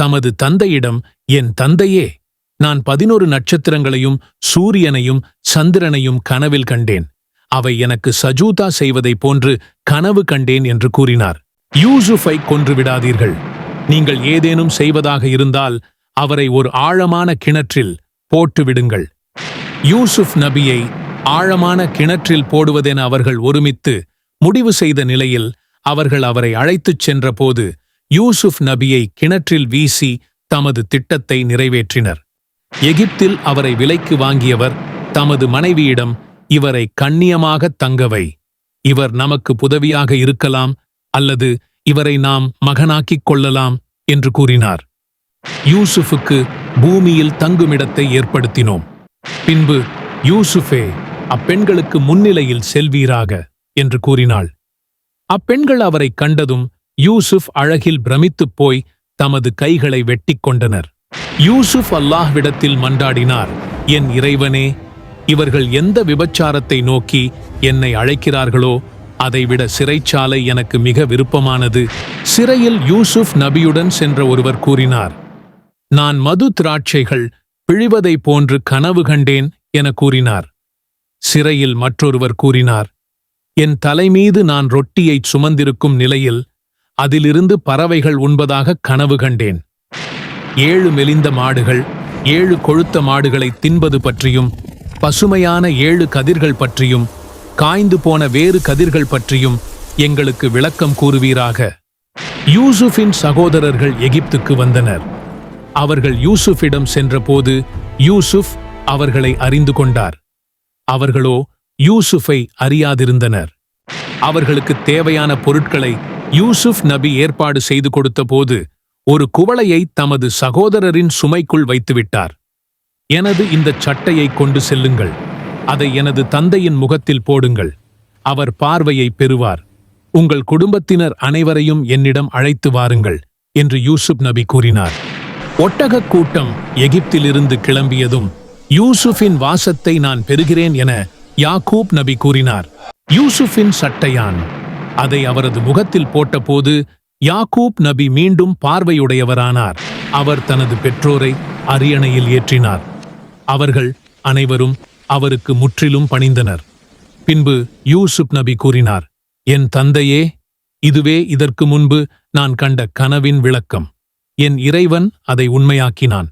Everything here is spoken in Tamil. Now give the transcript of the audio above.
தமது தந்தையிடம், என் தந்தையே, நான் 11 நட்சத்திரங்களையும் சூரியனையும் சந்திரனையும் கனவில் கண்டேன். அவை எனக்கு சஜூதா செய்வதைப் போன்று கனவு கண்டேன் என்று கூறினார். யூசுஃபை கொன்றுவிடாதீர்கள். நீங்கள் ஏதேனும் செய்வதாக இருந்தால் அவரை ஒரு ஆழமான கிணற்றில் போட்டுவிடுங்கள். யூசுப் நபியை ஆழமான கிணற்றில் போடுவதென அவர்கள் ஒருமித்து முடிவு செய்த நிலையில் அவர்கள் அவரை அழைத்துச் சென்றபோது யூசுப் நபியை கிணற்றில் வீசி தமது திட்டத்தை நிறைவேற்றினர். எகிப்தில் அவரை விலைக்கு வாங்கியவர் தமது மனைவியிடம், இவரை கண்ணியமாகத் தங்கவை, இவர் நமக்கு உதவியாக இருக்கலாம், அல்லது இவரை நாம் மகனாக்கிக் கொள்ளலாம் என்று கூறினார். யூசுஃபுக்கு பூமியில் தங்குமிடத்தை ஏற்படுத்தினோம். பின்பு, யூசுஃபே, அப்பெண்களுக்கு முன்னிலையில் செல்வீராக என்று கூறினாள். அப்பெண்கள் அவரை கண்டதும் யூசுப் அழகில் பிரமித்துப் போய் தமது கைகளை வெட்டிக் கொண்டனர். யூசுப் அல்லாஹ்விடத்தில் மன்றாடினார், என் இறைவனே, இவர்கள் எந்த விபச்சாரத்தை நோக்கி என்னை அழைக்கிறார்களோ அதைவிட சிறைச்சாலை எனக்கு மிக விருப்பமானது. சிறையில் யூசுப் நபியுடன் சென்ற ஒருவர் கூறினார், நான் மது திராட்சைகள் பிழிவதைப் போன்று கனவு கண்டேன் என கூறினார். சிறையில் மற்றொருவர் கூறினார், என் தலைமீது நான் ரொட்டியைச் சுமந்திருக்கும் நிலையில் அதிலிருந்து பறவைகள் உண்பதாக கனவு கண்டேன். 7 மெலிந்த மாடுகள் 7 கொழுத்த மாடுகளை தின்பது பற்றியும், பசுமையான 7 கதிர்கள் பற்றியும், காய்ந்து போன வேறு கதிர்கள் பற்றியும் எங்களுக்கு விளக்கம் கூறுவீராக. யூசுஃபின் சகோதரர்கள் எகிப்துக்கு வந்தனர். அவர்கள் யூசுஃபிடம் சென்றபோது யூசுப் அவர்களை அறிந்து கொண்டார். அவர்களோ யூசுஃபை அறியாதிருந்தனர். அவர்களுக்கு தேவையான பொருட்களை யூசுப் நபி ஏற்பாடு செய்து கொடுத்தபோது ஒரு குவளையை தமது சகோதரரின் சுமைக்குள் வைத்துவிட்டார். எனது இந்த சட்டையை கொண்டு செல்லுங்கள், அதை எனது தந்தையின் முகத்தில் போடுங்கள், அவர் பார்வையை பெறுவார். உங்கள் குடும்பத்தினர் அனைவரையும் என்னிடம் அழைத்து வாருங்கள் என்று யூசுப் நபி கூறினார். ஒட்டகக் கூட்டம் எகிப்திலிருந்து கிளம்பியதும் யூசுஃபின் வாசத்தை நான் பெறுகிறேன் என யாக்கூப் நபி கூறினார். யூசுஃபின் சட்டையான் அதை அவரது முகத்தில் போட்டபோது யாக்கூப் நபி மீண்டும் பார்வையுடையவரானார். அவர் தனது பெற்றோரை அரியணையில் ஏற்றினார். அவர்கள் அனைவரும் அவருக்கு முற்றிலும் பணிந்தனர். பின்பு யூசுப் நபி கூறினார், என் தந்தையே, இதுவே இதற்கு முன்பு நான் கண்ட கனவின் விளக்கம். என் இறைவன் அதை உண்மையாக்கினான்.